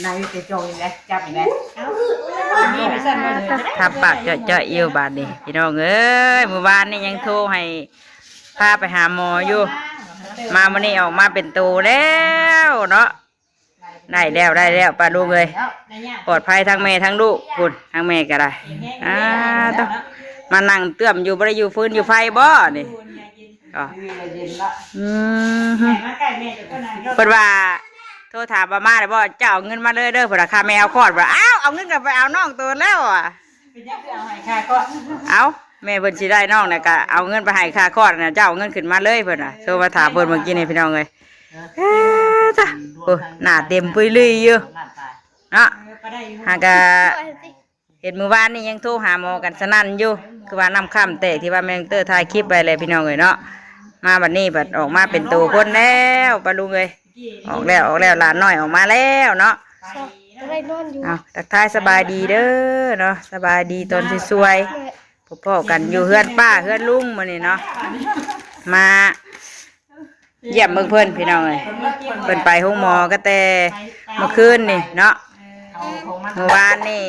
นายจะโจยแล้วจับอีกแล้วทำปากเจาะๆอยู่บาดนี้พี่น้องเอ้ยเมื่อวานนี่ยังโทรให้พาไปหาหมออยู่มาวันนี้ออกมาเป็นตูแล้วเนาะได้แล้วปลาลูกเลยปลอดภัยทั้งแม่ทั้งลูกคุณทั้งแม่ก็ได้ต้องมานั่งเตื้อมอยู่บ่ได้อยู่ฟืนอยู่ไฟบ่นี่อ๋อเพิ่นว่าโทรถามมาเลยบ่เจ้าเอาเงินมาเลยเด้อเพิ่นราคาแมวคลอดบ่อ้าวเอาเงินกลับไปเอาน้องตัวแล้วอ่ะเอาแม่เพิ่นสิได้น้องน่ะก็เอาเงินไปให้ค่าคลอดน่ะเจ้าเอาเงินขึ้นมาเลยเพิ่นน่ะโทรมาถามเพิ่นเมื่อกี้นี่พี่น้องเอ้ยจ้ะโอ้หน้าเต็มปุยลุยอยู่เนาะหากะเห็นมื้อวานนี่ยังโทรหาหมอกันสนั่นอยู่คือว่าน้ำค่ำแตกที่ว่าแมงเตอร์ถ่ายคลิปไปเลยพี่น้องเอ้ยเนาะมาบัดนี้บัดออกมาเป็นตัวคนแล้วปะลุงเอ้ยออกแล้วหลานน้อยออกมาแล้วเนาะเอาทักทายสบายดีเด้อเนาะสบายดีตอนสวยๆพ่อกันอยู่เฮือนป้าเฮือนลุงมื้อนี้เนาะมาเยี่ยมเบิ่งเพิ่นพี่น้องเอ้ยเพิ่นไปห้องหมอก็แต่เมื่อคืนนี่เนาะเมื่อวานนี่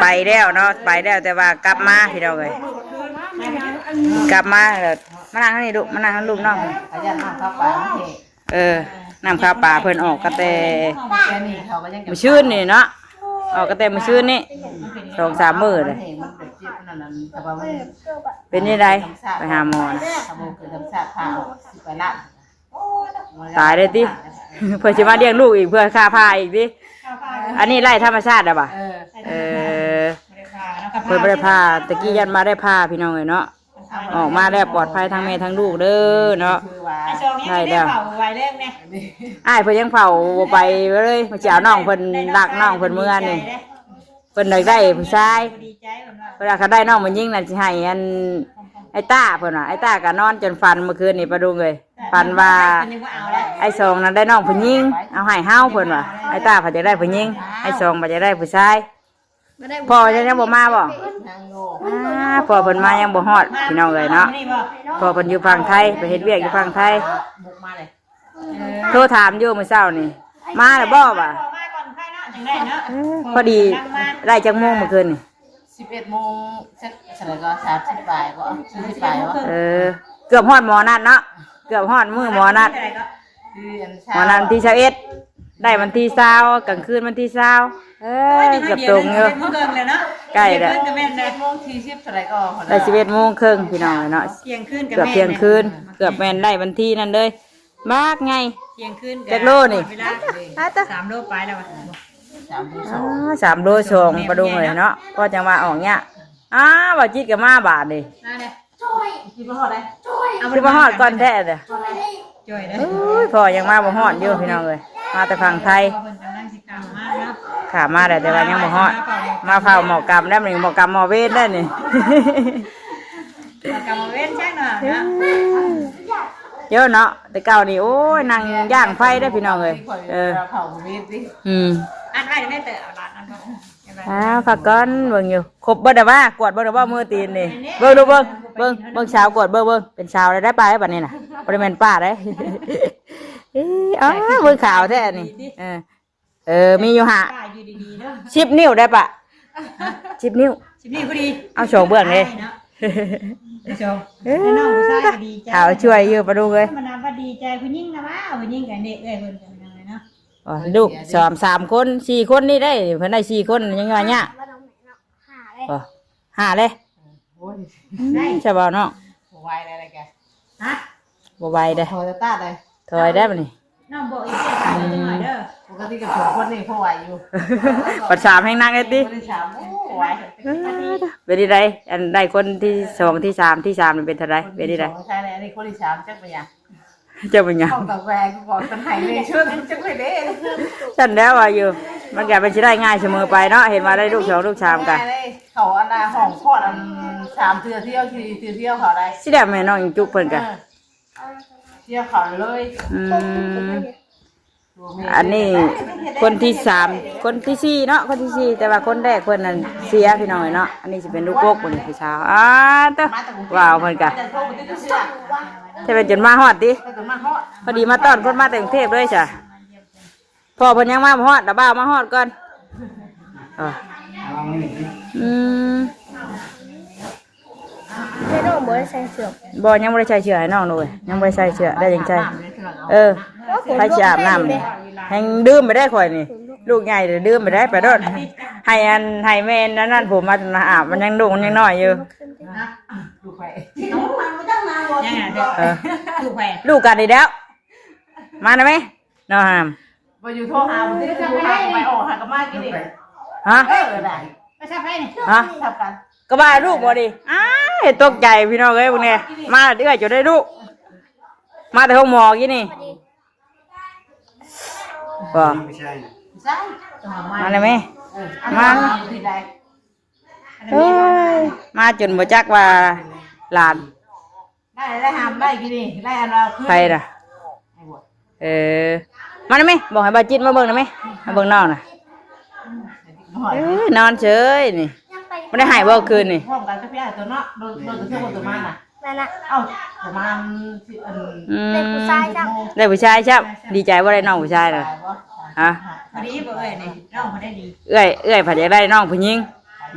ไปแล้วเนาะไปแล้วแต่ว่ากลับมาพี่น้องเอ้ยกลับมาแล้วมานั่งนี่ลูกมานั่งลูกน้องน้ำข้าวปลาเพิ่นออกก็แต่มื้อชื่นนี่เนาะออกก็แต่มื้อชื่นนี่2-3 มื้อเลยเป็นยังไงไปหาหมอตายเลยติเพื่อจะมาเลี้ยงลูกอีกเพื่อค่าพาอีกติอันนี้ไล่ธรรมชาติอะบ่ะเพื่อไม่ได้พาตะกี้ยันมาได้พาพี่น้องเลยเนาะออกมาได้ปลอดภัยทั้งแม่ทั้งลูกเด้อเนาะได้แล้วอ้ายเพิ่นยังเผาไปเลยมาเจ้าน้องเพิ่นรักน้องเพิ่นเมื่อนี่เพิ่นได้ผู้ชายเวลาเขาได้น้องมันยิ่งน่ะสิให้อันไอ้ต้าเพิ่นว่าไอ้ต้าก็นอนจนฟันเมื่อคืนนี่ประดุงเลยฟันว่าไอ้สองนั้นได้น้องผู้หญิงเอาให้เฮาเพิ่นว่าไอ้ต้าเพิ่นจะได้ผู้หญิงไอ้สองเพิ่นจะได้ผู้ชายพ่อยังบ่มาบ่พ่อเพิ่นมายังบ่ฮอดพี่น้องเลยเนาะพ่อเพิ่นอยู่ฝั่งไทยไปเฮ็ดเวียกอยู่ฝั่งไทยโทรถามอยู่มื้อเช้านี่มาแล้วบ่ว่ะพอดีได้จักโมงเมื่อคืนนี่11 โมงสักเท่าไหร่ก็30 ปลายบ่40 ปลายบ่เกือบฮอดหมอนัดเนาะเกือบฮอดมื้อหมอนัดหมอนัดที่21ได้วันที่20กลางคืนวันที่20เกือบตรงอยู่ใกล้แล้ว11 โมง40เท่าไหร่ก็ได้11 โมงครึ่งพี่น้องเนาะเกือบเที่ยงคืนเกือบแม่นได้วันที่นั่นเลยมากไงเที่ยงคืนจักโลนี่3 โลไปแล้ว3 โล2ประดุงเลยเนาะก็จังว่าออกเนี่ยบ่จิตกับมาบาทนี่คิดว่าฮอดได้คือมาฮอดก่อนแท้เด้อจ่อยเด้อพอยังมาบ่ฮอดอยู่พี่น้องเอ้ยมาแต่ฝั่งไทยขามาได้แต่ว่ายังบ่ฮอดมาเฝ้าหมอกรรมได้มื้อหมอกรรมหมอเวทได้นี่กรรมเว้นแจ้งหน่อยนะเยอะเนาะแต่เก่านี่โอ้ยนั่งย่างไฟได้พี่น้องเอ้ยเผาเวทสิอันไว้ได้แต่เอาร้านอันบ่ฝากก่อนเบิ่งอยู่ครบเบิดแล้วว่ากวดเบิดแล้วว่ามือตีนนี่เบิ่งดูเบิ่งสาวกวดเบิ่งเป็นสาวได้ปลาได้บัดนี้น่ะบ่ได้แม่นป้าได้เบิ่งขาวแท้นี่มีอยู่10 นิ้วได้ปะ10 นิ้วพอดีเอาโชว์เบื้องเลยโชว์ให้น้องผู้ชายดีใจเอาช่วยอยู่ปะดูเลยมันว่าดีใจผู้หญิงนะว่าผู้หญิงกับเด็กเพิ่นกันยังไงเนาะลูก3 คน4 คนนี่ได้เพิ่นได้4 คนยังไงเนี่ย5เลยใช่ป่าวเนาะบ่ไหวอะไรแกบ่ไหวเด้อถอยตาเลยถอยได้ป่ะนี่น้องบอกอีกจังหน่อยเด้อปกติกับ2 คนนี่พอไหวอยู่ปัด3ให้นั่งได้ติไหวเป็นที่ใดอันได้คนที่2ที่3ที่3มันเป็นเท่าไรเป็นที่ใดใช่เลยอันนี้คนที่3จักเป็นหยังจะเป็นหยังของตะแวงบอกกันให้เลยช่วยจักเลยเด้ฉันแล้วว่าอยู่มันก็เป็นสิได้ง่ายเสมอไปเนาะเห็นว่าได้ลูก2ลูก3กันเขาอันน่ะห้องคลอดอัน3 เทื่อเที่ยว4 เทื่อเที่ยวเขาได้สิได้แม่น้องจุกเพิ่นกันเที่ยวเขาเลยอันนี้คนที่3คนที่4เนาะคนที่4แต่ว่าคนแรกเพิ่นนั่นเสียพี่น้องเนาะอันนี้สิเป็นลูกกกเพิ่นพี่สาวตะว้าวเพิ่นก็จะเป็นจนมาฮอดติพอดีมาต้อนคนมาแต่กรุงเทพเลยจ้ะ พ่อเพิ่นยังมาบ่ฮอดตาบ้าวมาฮอดก่อนอืม แม่น้องบ่ได้ใส่เสื้อ บ่ยังบ่ได้ใส่เสื้อให้น้องเลยยังบ่ได้ใส่เสื้อได้จังใจเออใครสิอาบน้ำนี่แฮงดื่มไปได้ข่อยนี่ลูกใหญ่เด้อดื่มไปได้ไปโดดให้แม่นั่นผมมาอาบมันยังดุมันยังน้อยอยู่ ดูไป ยังไงเด้อลูกแฝด ลูกกันอีกแล้วมาได้ไหมน้องหาม ไปอยู่โทรหาผมที่จะไปออกหากับมากินดิ ฮะ ได้ ไม่ใช่ไพ่นี่ ฮะ ทำกัน ก็บ้าลูกบ่ดิอ้ายตกใจพี่น้องเอ้ยพวกนี้มาเดือยจะได้ลูกมาแต่ห้องหมอกี่นี่บ่ ใช่ มาได้ไหม มาที่ใด เอ้ยมาจนบ่จักว่าหลาน ได้หามได้กินดิได้อันเราขึ้น ใครน่ะมาได้ไหมบอกให้บาจิตมาเบิ่งได้ไหมมาเบิ่งน้องน่ะนอนเฉยนี่ไม่ได้หายบ่คืนนี่ พร้อมกันกับพี่ตัวเนาะโดนตัวเชื่อตัวมาน่ะ นั่นน่ะ เอ้าประมาณเป็นผู้ชายจัง ได้ผู้ชายใช่ดีใจว่าได้น้องผู้ชายน่ะฮะ พอดีบ่เอ้ยนี่น้องบ่ได้ดี เอื้อยผัดอยากได้น้องผู้หญิง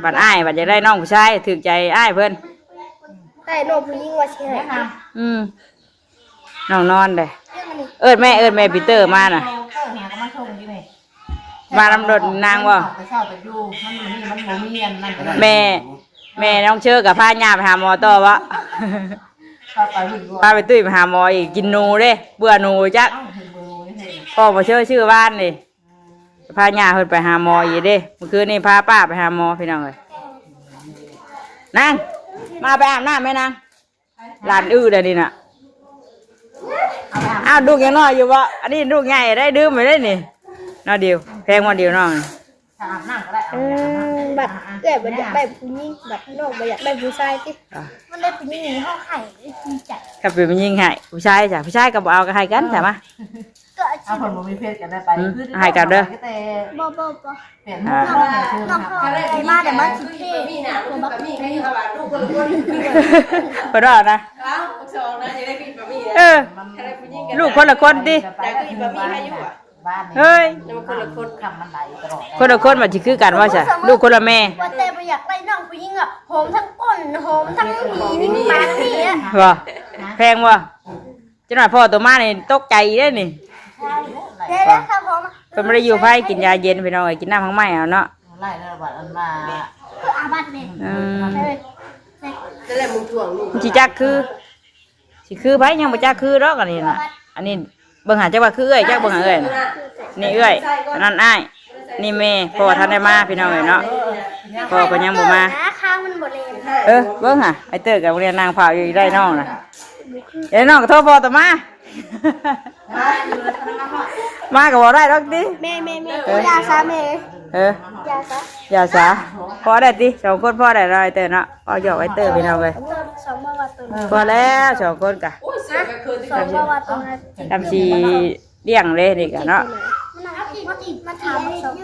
บัดอ้ายผัดอยากได้น้องผู้ชายถูกใจอ้ายเพิ่น แต่น้องผู้หญิงว่าสิให้ น้องนอนเด้ เรื่องมันนี่ เอิ้นแม่ปีเตอร์มาน่ะ แหงก็มาชงที่นี่ มาลำรถนางบ่ ไปเช่าไปอยู่มันบ่มีอันนั่นก็ได้ แม่น้องเชื่อกับพาย่าไปหาหมอต่อวะ ชอบไปหุ่น พาไปตุ้ยไปหาหมออีกกินหนูเด้เบื่อหนูจัก เอ้าเห็นเบอร์นี่เห็น พ่อมาเชื่อชื่อบ้านนี่พาย่าเพิ่นไปหาหมออีกเด้เมื่อคืนนี่พาป้าไปหาหมอพี่น้องเอ้ยนางมาไปอาบน้ำไหมนางหลานอื้อเด้อนี่น่ะอ้าวลูกยังน้อยอยู่บ่อันนี้ลูกใหญ่ได้ดื่มไปได้นี่น้อเดียวแพงมาเดียวน้องนี่ ถ้าอาบน้ำก็ได้เอา บัดเอ้ยบ่อยากได้ผู้หญิงบัดน้องบ่อยากได้ผู้ชายติมันได้ผู้หญิงในห้องไห้ดีใจ กับเป็นมันยิงให้ผู้ชายจ้ะผู้ชายกับบ่เอาก็ให้กันใช่ไหม ก็ เอาผลบ่มีเพศกันได้ไป ให้กันเด้อ บ่ เปลี่ยนห้องน้องคือ น้องเขาไปมาแต่มาสิเท่มีน่ะบ่บัก ไปรอดนะเออลูกคนละคนดิ บ้าน เฮ้ย คนคำมันไหลตลอด คนละคนมันสิคือกันว่าจ้ะลูกคนละแม่ ว่าแต่บ่อยากได้น้องผู้หญิงอ่ะหอมทั้งก้นหอมทั้งหีนี่มานี่อ่ะ บ่แพงบ่จังหน่อยพ่อตัวมานี่ตกใจเด้นี่ เด้ๆครับผม เพิ่นบ่ได้อยู่ไผกินยาเย็นพี่น้องเอ้ยกินน้ำข้างไม้เอาเนาะ ไล่แล้วบัดอันมา คืออาบัดนี่ อืม จะได้มึงถ่วงลูก สิจักคือสิคือไผยังบ่จักคือดอกอันนี้น่ะอันนี้เบิ่งหาจักว่าคือเอ้ยจักเบิ่งหาเอ้ยนี่เอ้ยอันนั้นอ้ายนี่แม่พ่อท่านได้มาพี่น้องเอ้ยเนาะพ่อก็ยังบ่มา ข้างมันบ่เลย เบิ่งหาไอ้เต้อกับเรียนนางเผาอยู่ได้น้องน่ะเอ้ยน้องก็โทรพ่อต่อมามาก็บ่ได้ดอกติ แม่ยาซาแม่ ยาซา อย่าซะพอได้ติสองคนพอได้แล้วไอ้เต้อเนาะเอาหยอกไอ้เต้อพี่น้องเอ้ย สองบาวาตุน พอแล้วสองคนกะ สองบาวาตุน ทำสิเลี้ยงเลยนี่กะเนาะ มันถามสอง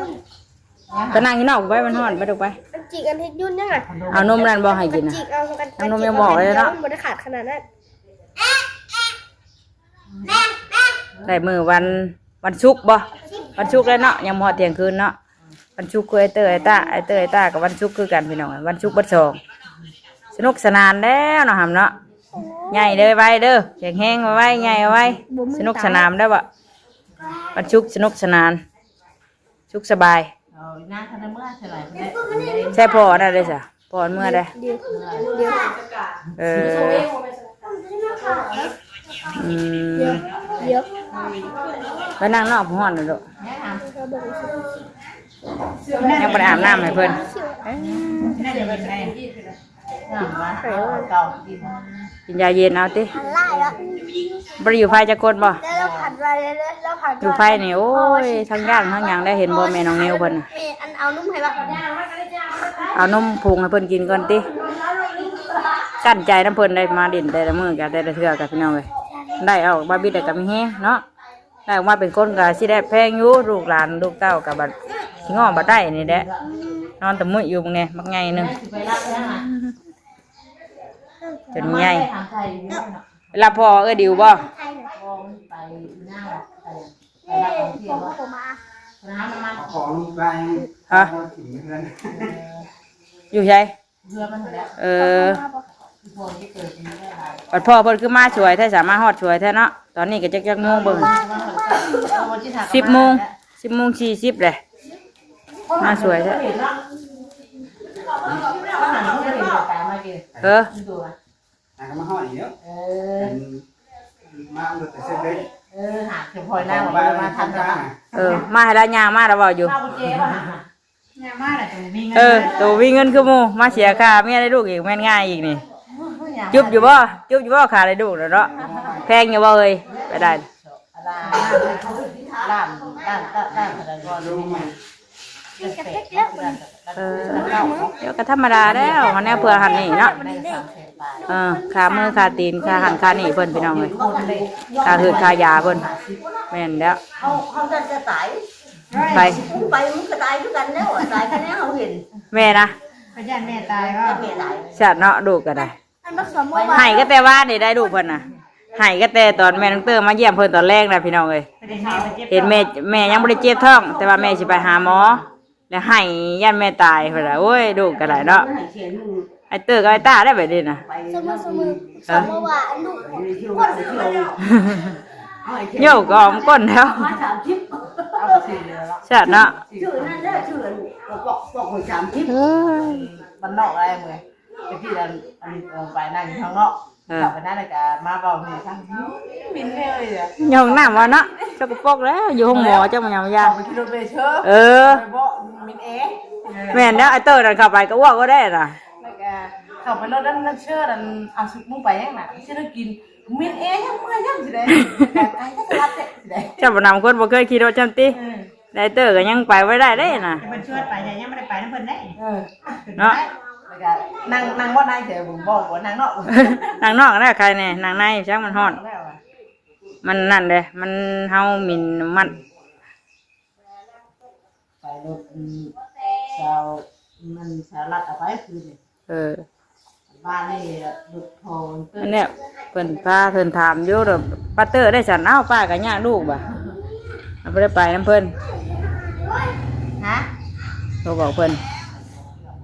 ก็นั่งอยู่นอกไปมันฮ้อนไปดูไป มันจีกันเฮ็ดยุ่นยังไง เอานมนั่นบ่ให้กิน จี น่ะ เอากัน เอานมยังบอกเลยเนาะ มันขาดขนาดนั้น ได้มื้อวันศุกร์บ่วันศุกร์แล้วเนาะยังบ่ฮอดเที่ยงคืนเนาะวันศุกร์คือไอ้เต้อไอ้ตากับวันศุกร์คือกันพี่น้องวันศุกร์บัดสองสนุกสนานแล้วเนาะหำเนาะใหญ่เด้อไว้เด้อแข็งแห้งไว้ใหญ่ไว้สนุกสนานได้อบ่วันศุกร์สนุกสนานสุขสบาย เอาหน้าทันเมื่อเท่าไหร่ ใช่พ่อน่ะได้ซะพ่อเมื่อได้ เดี๋ยว เอออืม เดี๋ยว ไปนั่งนอกห้อนน่ะลูก แม่ทำ ยังบ่ได้อาบน้ำให้เพิ่น น่าจะเป็นไง งามวะเก่าดีมาก กินยาเย็นเอาติ หันไล่แล้ว บ่ได้อยู่ไผจักคนบ่ แล้วเราผัดไปแล้วผัด อยู่ไผนี่โอ้ยทั้งย่างทั้งหยังได้เห็นบ่แม่น้องนิวเพิ่นน่ะ อันเอานุ่มให้บ้าง เอานมพุงให้เพิ่นกินก่อนติกั้นใจน้ำเพิ่นได้มาดินได้ละมื้อก็ได้ละเทื่อกับพี่น้องเอ้ยได้เอาบาบิดได้ก็มีแฮงเนาะได้ออกมาเป็นคนก็สิได้แพงอยู่ลูกหลานลูกเต้าก็บัดสิง้อบ่ได้นี่แหละนอนแต่มื้ออยู่มื้อนี้บักใหญ่หนึง ไปรับแล้วนะ จนใหญ่ ถามใจอยู่ เวลาพ่อดิวบ่ ไทย ไปหน้าไป น พ่อพ่อมา น้ำมัน ขอลูกไป ฮะ ถึงเพื่อน อยู่ใช่ เพื่อมันแล้ว พวกที่เกิดนี้ได้หลาย ปัดพ่อเพิ่นคือมาช่วยแท้สามารถฮอดช่วยแท้เนาะตอนนี้ก็จักโมงเบิ่ง10 โมง 10 โมง 40เลยมาช่วยแท้เออ หากมาห่ออีกแล้วมาเอาแต่เส้นเล็ก หาเก็บพอยหน้ามาทำกัน มาให้ละยางมาแล้วเว้าอยู่ ข้าวเจ๊ป่ะ เนี่ยมาแล้วจะมีเงิน ตัววิ่งเงินคือหมู่มาเสียค่าเมียได้ลูกอีกแม่นง่ายอีกนี่จุบอยู่บ่ค่าได้ลูกแล้วเนาะแพงอยู่บ่เอ้ยไปได้ ล่ามอะไรก็ รู้ไหม กระเทกแล้ว เดี๋ยวก็ธรรมดาแล้วมันแน่เพื่อหันนี่เนาะค่ามือค่าตีนค่าหันค่านี่เพิ่นพี่น้องเอ้ยค่าหืดค่ายาเพิ่นแม่นแล้ว เขาจะตาย ไป ไปมึงก็ตายด้วยกันแล้วตายแค่นี้เขาเห็น แม่นะ พยานแม่ตายก็ แม่ตาย ชัดเนาะลูกก็ได้ อันบักสมว่า ให้ก็แต่ว่านี่ได้ลูกเพิ่นน่ะให้ก็แต่ตอนแม่น้องเตอร์มาเยี่ยมเพิ่นตอนแรกนะพี่น้องเอ้ย ประเด็นแม่ไปเจ็บ เห็นแม่ยังบ่ได้เจ็บท้อง แต่ว่าแม่สิไปหาหมอแล้วให้ยันแม่ตายเพิ่นล่ะโอ้ยลูกก็ได้เนาะ ให้เขียนมึง ไอ้เตอร์กับไอ้ตาได้แบบนี้น่ะ ไป สมว่าอันลูก เที่ยวไปเที่ยว โยกก็ออมก้นแล้ว มาสามทิพย์ เอาสี่เดือนแล้ว ชัดเนาะ ชื่อนั่นได้ชื่อบอกคนสามทิพย์ มันนอกอะไรเมื่อไปที่อันไปนั่งข้างนอกกลับไปนั่งเลยกันมาบอกนี่ทั้งมินเลยอ่ะ ยองน้ำว่าเนาะสกปรกแล้วอยู่ห้องหมอเจ้ามันยังยา ไปที่รถเบเชอร์ เออ ไปบอกมินเอ๋ แม่นแล้วไอ้เตอร์นั่นเข้าไปก็อ้วกก็ได้น่ะ แล้วก็เข้าไปรถนั่นเชื่อนั่นเอาสุกมุ่งไปยังน่ะเชื่อกินมินเอ๋ยังเมื่อยังสิได้ไอ้ก็จะรับเด็ดสิได้ เจ้าบ่นำคนบ่เคยขี่รถจำติไอ้เตอร์ก็ยังไปไว้ได้เด้น่ะ จะเป็นชวนไปแต่ยังไม่ได้ไปน้ำเพิ่นได้ เนาะ แล้วก็นั่งว่านั่งเดี๋ยวผมบอกว่านั่งนอก นางนอกได้ใครแน่นางในช่างมันฮ้อน มันนั่นเด้มันเฮาหมิ่นมัน ไปรถชาวมันชาวรัดเอาไปคือ บ้านนี่รถโทน อันเนี้ยเพิ่นพาเพิ่นถามอยู่เด้อป้าเตอร์ได้สันเอ้าป้าก็ย่าลูกบ่เอาบ่ได้ไปนํเพิ่น ฮะ โทรบอกเพิ่น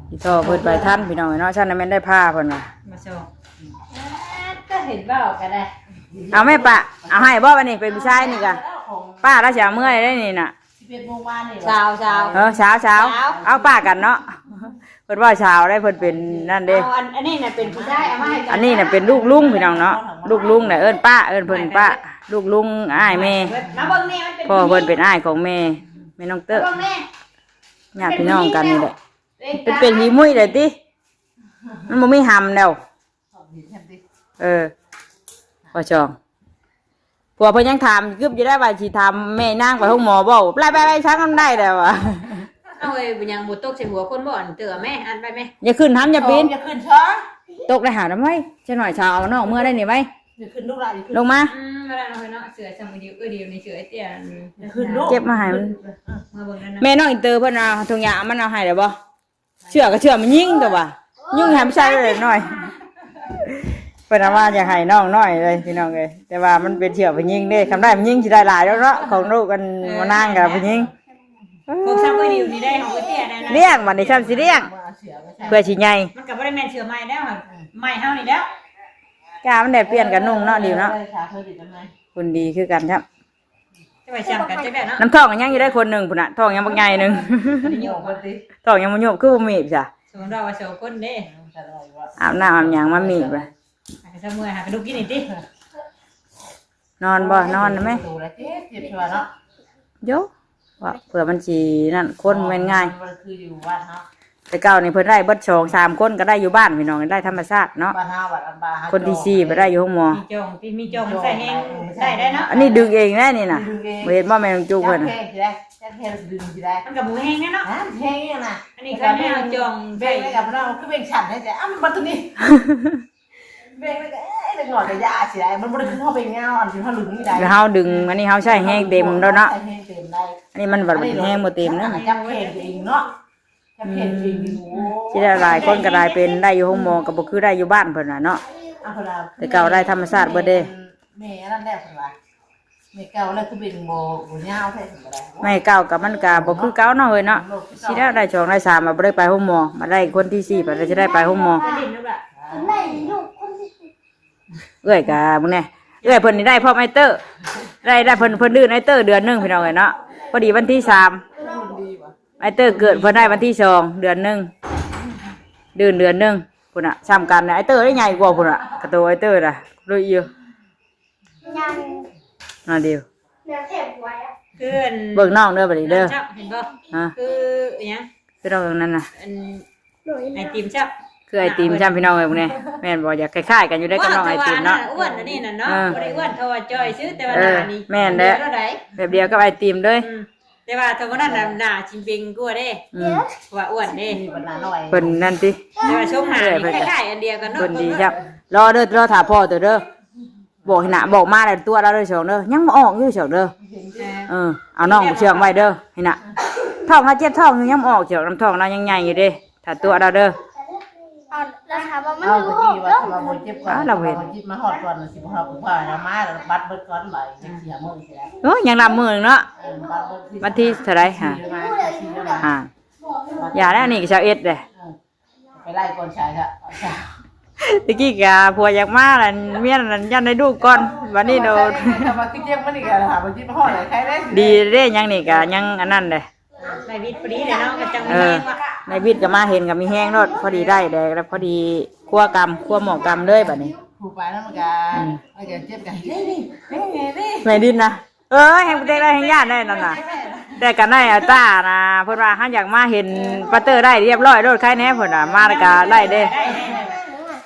สิโทรเพิ่นไปทันพี่น้องเนาะฉันน่ะแม่นได้พาเพิ่นว่ะ มาโชว์ก็เห็นเบ้ากันได้ เอาแม่ป้าเอาให้บ่วันนี้เป็นผู้ชายนี่กะป้าแล้วสิเอาเมื่อยได้นี่น่ะ 11 โมงบ้านนี่ เช้า เช้าเอาป้ากันเนาะเพิ่นว่าเช้าได้เพิ่นเป็นนั่นเด้ อันนี้น่ะเป็นผู้ชายเอามาให้กั อันนี้น่ะเป็นลูกลุงพี่น้องเนาะลูกลุงน่ะเอิ้นป้าเอิ้นเพิ่นป้าลูกลุงอ้ายแม่ มาเบิ่งแม่มันเป็น พ่อเพิ่นเป็นอ้ายของแม่น้องเตอร์ เบิ่งแม่ ญาติพี่น้องกันนี่แหละเป็นหีมุ้ยเลยติมันบ่มีหำแล้วพ่อจองผัวเพิ่นยังถามกึบอยู่ได้ว่าสิถามแม่นางไปห้องหมอบ่ไปชักนำได้แล้วอ่ะ เอาไว้ยังบ่ตกใส่หัวคนบ่อนเตือแม่อันไปแม่ อย่าขึ้นห้ำอย่าปีน อย่าขึ้นช้อ ตกได้หาทำไมจะหน่อยชาวเอาน้องเมื่อได้นี่ไหม อย่าขึ้นลูกหลานอย่าขึ้น ลงมา มาแล้วเนาะเสือจังเดียวในเสือไอ้เตี้ย อย่าขึ้นลูก เจ็บมาใหายมัน มาเบิ่งนั่นนะ แม่น้องอินเตอร์เพิ่นเอาทงยามันเอาให้ได้บ่เชื่อก็เชื่อมันยิ่งแต่ว่ายิ่งให้ผู้ชายเลยหน่อยเพิ่นเอาว่าอยากให้น้องน้อยเลยพี่น้องเอ้ยแต่ว่ามันเป็นเชื่อมันยิ่งเด้คำได้มันยิ่งสิได้หลายแล้วเนาะของลูกกันมานางกับมันยิ่ง พวกซับไว้ดีนี่ได้ของไอ้เตี้ยได้นะ เลี้ยงบัดนี้ซ้ำสิเลี้ยง มาเสียไม่ใช่ เพื่อสิใหญ่ มันก็บ่ได้แม่นเสือใหม่แล้วใหม่เฮานี่แล้ว กามันได้เปลี่ยนกันนุ่งเนาะดิวเนาะ ขาเคยติดกันไหม คุณดีคือกันครับ จะไปซ้ำกันจังได๋เนาะ น้ำท้องก็ยังอยู่ได้คนหนึงพุ่นน่ะท้องยังบ่ใหญ่หนึง โยกกันสิ ท้องยังบ่โยบคือบ่มีบจ้ะ สมมุติว่าโชว์คนเด้ จะได้ว่า อาบน้ำอาบหยังมามีบ หาซะเมื่อยหากระดูกกินนี่ติ นอนบ่นอนนะแม่ ดูแลเจ็บชัวเนาะ โยว่าเผื่อมันสินั่นคนแม่นง่าย มันคืออยู่บ้านเฮา แต่เก่านี่เพิ่นได้เบิด2 3คนก็ได้อยู่บ้านพี่น้องได้ธรรมชาติเนาะ บ้านเฮาบ้านอันบา คนที่4บ่ได้อยู่ห้องหมอ มีจงใส่แฮงใส่ได้เนาะ อันนี้ดึงเองแน่นี่น่ะบ่เห็นบ่แม่นจูเพิ่น แค่สิได้แค่ดึงสิได้ มันก็บ่แฮงแน่เนาะ ฮะแค่นี้นะ อันนี้ก็แม่จง เบ่งได้กับเราคือเบ่งฉันได้แต่อ้ามันตรงนี้เบ่งได้แต่หงอดระยะสิได้มันบ่ได้ขึ้นเข้าไปเงาอันที่เฮาดึงนี่ได้ แล้วเฮาดึงอันนี้เฮาใช้แห้งเต็มแล้วเนาะ ใช้แห้งเต็มได้ อันนี้มันบัดแห้งบ่เต็มนะ จับเพนเองเนาะจับเพนเองอยู่ สิได้หลายคนก็ได้เป็นได้อยู่ห้องหมอก็บ่คือได้อยู่บ้านเพิ่นน่ะเนาะ แต่เก่าได้ธรรมชาติเบิดเด้ แม่นั่นแหละเพิ่นว่า ไม่เก่าแล้วคือเป็นโบยาวแท้ถึงอะไร ไม่เก่ากับมันกะบ่คือเก่าเนาะเฮ้ยเนาะสิได้ได้2ได้3มาบ่ได้ไปห้องหมอมาได้คนที่4มาจะได้ไปห้องหมอ ไปดินนั่นแหละ ได้ลูกคนที่ เอ้ยกะมึงแน่เอ้ยเพิ่นนี่ได้พ่อไอเตอร์ได้เพิ่นดื้อไอเตอร์เดือนนึงพี่น้องเอ้ยเนาะพอดีวันที่3ไอเตอร์เกิดเพิ่นได้วันที่2เดือนนึงเดือนนึงพุ่นน่ะซ้ำกันไอเตอร์ได้ใหญ่กว่าพุ่นน่ะกระโตไอเตอร์น่ะเลยอยู่ ยัง นั่นเดียว เนื้อเทปไว้อะ คือ เบิ่งน้องเด้อบัดนี้เด้อ ชับเห็นบ่ ฮะ คือหยัง คือน้องนั่นน่ะ อัน หนู ไอติมชับ คือไอติมจ้ำพี่น้องเอ้ยพวกนี้แม่นบ่อยากคล้ายๆกันอยู่ได้กับน้องไอติมเนาะ อ้วนอันนี้น่ะเนาะ เออ บ่ได้อ้วนเท่าว่าจ้อยซื้อแต่ว่าหน้านี่ แม่นเด้อ เท่าใด แบบเดียวกับไอติมเลย แต่ว่าเท่านั้นน่ะหน้าชิมเปงกว่าเด้ อืม ว่าอ้วนเด้ มีปัญหาหน่อย เพิ่นนั่นติ แต่ว่าช่วงหน้านี่คล้ายๆอันเดียวกันเนาะ เพิ่นดีจังรอเด้อรอถาพ่อตัวเด้อบอกให้หน้าบอกมาแล้วตัวเราเด้อสองเด้อยังบ่ออกอยู่สองเด้อเอาน้องเชืองไว้เด้อให้หน้าท้องเราเจ็บท้องอยู่ยังบ่ออกเชือกน้ำท้องเรายังใหญ่อยู่เด้ถ้าตัวเราเด้อ เอาแล้วถามว่ามัน เอา ดู ตะ ห กี้ ก ว่า แล้ว ทำมาเจ็บก่อนจิบมาหอดก่อนสิบหกผ่านมาบัดเบิดก่อนใบเสียมือเสีย โอ้ยังรับมือเนาะ บัดเบิด วันที่เท่าไหร่ฮะอย่าแล้วนี่ก็ชาวเอ็ดเด้ ไปไล่ก่อนชายค่ะ ตะกี้กะผัวอยากมาแล้วเมียนั่นยันได้ดูก่อนวันนี้โดน ทำมาคือเจ็บมันอีกแล้วค่ะมาจิบมาหอดเลยใครได้ ดีเด้ยังนี่กะยังอันนั้นเด้ ในวิทย์พอดีเลยเนาะก็จังมี เอ แฮ อง ว่า ในวิทย์ก็มาเห็นกับมีแห้งรถพอดีได้แดกแล้วพอดีคั่วหมอกรรมเลยบัดนี้ ผูกไปแล้วมันกันแล้วก็เจ็บกันนี่ ไม่ดินนะแห้งได้แห้งญาติได้นั่นน่ะแต่กันได้อาต้านะเพิ่นว่าหันอยากมาเห็นปัตเตอร์ได้เรียบร้อยรถใครแน่เพิ่นน่ะมาแล้วก็ได้เด้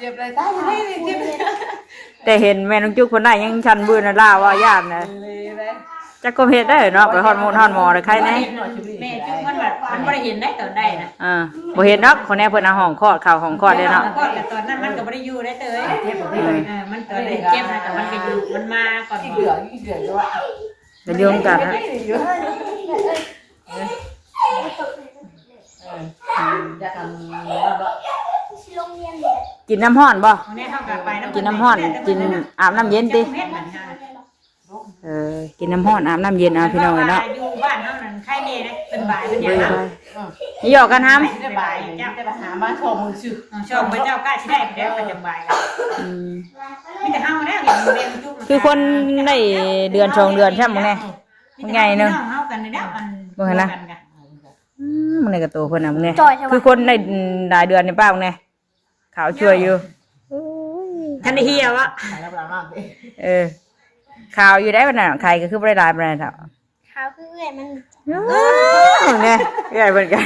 เจ็บเลยตายเลยเจ็บเลย แต่เห็นแม่น้องจุ๊กเพิ่นได้ยังชันบื้อน่ะล่าว่าญาตินะจักก็เฮ็ดได้เนาะไปฮอดหมอได้ใครแน่ แม่จุ๊บมันแบบมันบ่ได้เห็นได้ตอนได้น่ะ บ่เห็นเนาะคนแน่เพิ่นเอาห้องคลอดเข้าห้องคลอดได้เนาะ ก็แต่ตอนนั้นมันก็บ่ได้อยู่ได้เตย เจ็บเลย มันตอนได้เจ็บนะแต่มันก็อยู่มันมาก่อน อีเดือดด้วย จะโยงกันนะ อยากทำแล้วก็ โรงเรียนเด็ก กินน้ำร้อนบ่ ตรงนี้เท่ากับไป กินน้ำร้อนกินอาบน้ำเย็นติกินน้ำร้อนอาบน้ำเย็นเอาพี่น้องเอ้ยเนาะ อยู่บ้านเฮานั่นใครแน่นะเป็นบ่ายเป็นหยัง นี่หยอกกันห้าม ได้บ่ายจะไปหามาชมมือชื่อ ชมพระเจ้ากล้าสิได้แล้วประจำบ่ายมีแต่เฮาแล้วเห็นเรียนจุ๊บ คือคนได้เดือน2เดือนใช่มั้งแน่มันไงนึง เฮากันแล้วกัน มันในกระตัวเพิ่นน่ะมึงแน่คือคนได้หลายเดือนในป้ามึงแน่ขาวช่วยอยู่ ทันได้เฮียวะ แล้วเรามากเลย ขาวอยู่ได้ปานน่ะใครก็คือบ่ได้หลายปานนั้นเนาะ เขาคือเอ็มัน มึงแน่เอ้ยเพิ่นกัน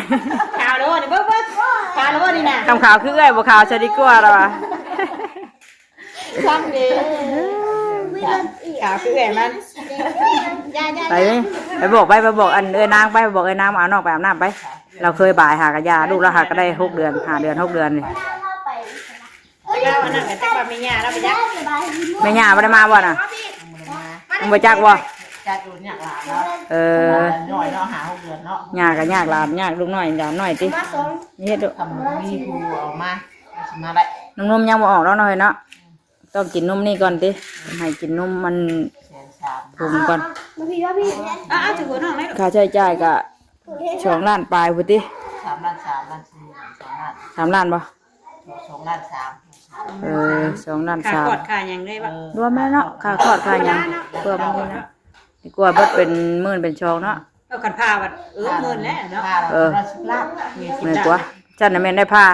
ข่าวแล้วนี่เบิ่งข่าวแล้วนี่น่ะ คำขาวคือเอ้ยบ่ขาวซะดีกว่าแล้วว่ะ ซ้ำเด้ ไม่เล่นอีก ข่าวคือแม่มัน ไปไปบอกอันเอ้ยนางไปบอกเอ้ยนางมาเอาน้องไปอาบน้ำไป เราเคยบ่ายหากะยาลูกเราหาก็ได้6เดือน5เดือน6เดือนนี่ แล้วอันนั้นก็จักว่ามีหญ้าแล้วไปยัก แม่ย่าบ่ได้มาบ่น่ะมึงบ่จักบ่ จะดูเนี่ยหลานเนาะ หน่อยเนาะหา6เดือนเนาะ ย่าก็ยากหลานยากลูกน้อยหลานน้อยติเฮ็ด ทำมีครูออกมามาได้ นมยังบ่ออกแล้วเนาะเฮ้ยเนาะต้องกินนมนี่ก่อนติให้กินนมมัน 130,000 ภูมิก่อน มาพี่ว่าพี่ ถือหัวน้องได้ ค่าใช้จ่ายก็2ล้านปลายพุ่นติ 3 ล้าน 3 ล้าน 4 2 ล้าน 3ล้านบ่ 2 ล้าน 3 2ล้าน ข่าว 3 กดข่าวยังได้บ่ รวมแล้วเนาะค่าคลอดค่าหยังเพื่อมันนี่นะดีกว่าเบิดเป็นหมื่นเป็นชองเนาะ ก็กันพาวัดเงินแล้วเนาะ ลาบมี แม่นกว่าจันน่ะแม่นได้ผ้า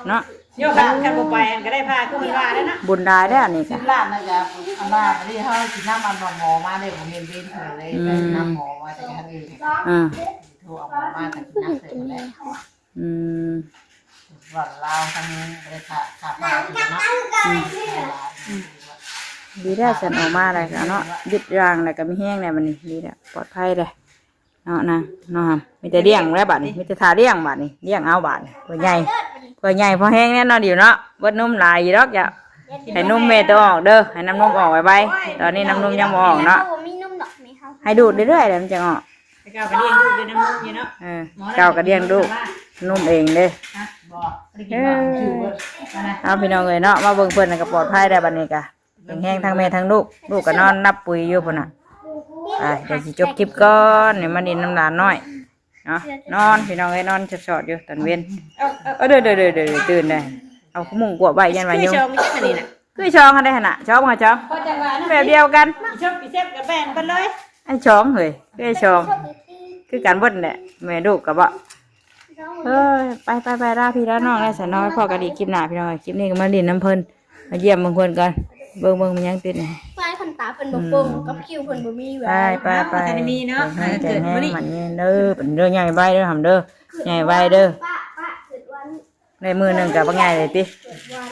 เนาะ โยกันบ่ไปก็ได้พาคือมันว่าแล้วนะ บุญได้แล้วนี่ สิ ค่ะ บล้านนะจ๊ะอันว่าอันนี้เขากินน้ำมันหมอมาเลยผมเรียนเรียนเถอะเลยไปน้ำหมอมาจากทางอื่น อือ โทรเอาหมอมาแต่กินน้ำเสร็จแล้ว อืม หวัดลาวทางเลยค่ะขาดมาถึงเนาะ ดีได้ฉันออกมาได้ค่ะเนาะยึดรางแล้วก็มีแห้งแล้วบัดนี้ดีแล้วปลอดภัยเลยเนาะนางเนาะมีแต่เลี้ยงแล้วบัดนี้มีแต่ทาเลี้ยงบัดนี้เลี้ยงเอาบัดนี้ตัวใหญ่พอแห้งแน่นอนอยู่เนาะเบิดนุ่มหลายอยู่ดอกจ้ะให้นุ่มเมตัวออกเด้อให้น้ำนมออกไว้ตอนนี้น้ำนมยังบ่ออกเนาะ มีนุ่มดอกไหมคะ ให้ดูดเรื่อยๆเลยมันจะออก ไปก้าวกระเดียงดูด้วยน้ำมูกอยู่เนาะ เก่ากระเดียงดูนุ่มเองเด้ บอกได้กินน้ำชื่อว่า เอาพี่น้องเอ้ยเนาะมาเบิ่งเพิ่นก็ปลอดภัยได้บัดนี้กะแห้งทั้งแม่ทั้งลูกก็นอนนับปุ๋ยอยู่พุ่นน่ะ เดี๋ยวสิจบคลิปก่อนนี่มาดินน้ำหลานน้อยเนาะนอนพี่น้องเอ้ยนอนชอดๆอยู่ตอนเว้นเด้อตื่นได้เอาขมุงกวบใบยันไว้ คือ ยุ่ง ชองไม่ใช่นี่น่ะ คือช่องกันได้ขนาดช่องมาช่อง พอจังหวะนั้น แบบเดียวกัน ชอบปีเซฟกับแบ่งกันเลย ไอ้ช่องเฮ้ยคือไอ้ช่องคือการเบิ้ลแหละแม่ลูกกับบ่ไปลาพี่ลาน้องแล้วสน้อยพ่อกันอีกคลิปหน้าพี่น้องคลิปนี้ก็มาดินน้ำเพิ่นมาเยี่ยมบางคนกันเบิ่งมันยังติดนี่ ไม้พันตาเพิ่นบ่โป่งกับคิวเพิ่นบ่มีแหว ไป ว ไป จะมีเนาะ เกิ เกิ ด ด แห้ มื้ ง อนี้ มันเงี้ยเด้อเป็นเรื่องใหญ่ใบเด้อทำเด้อใหญ่ใบเด้อ ป้าเกิดวัน ในมือหนึ่งกับว่าไงเลยติ เกิดวัน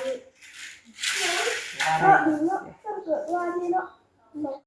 เนาะเกิดวันนี้เนาะ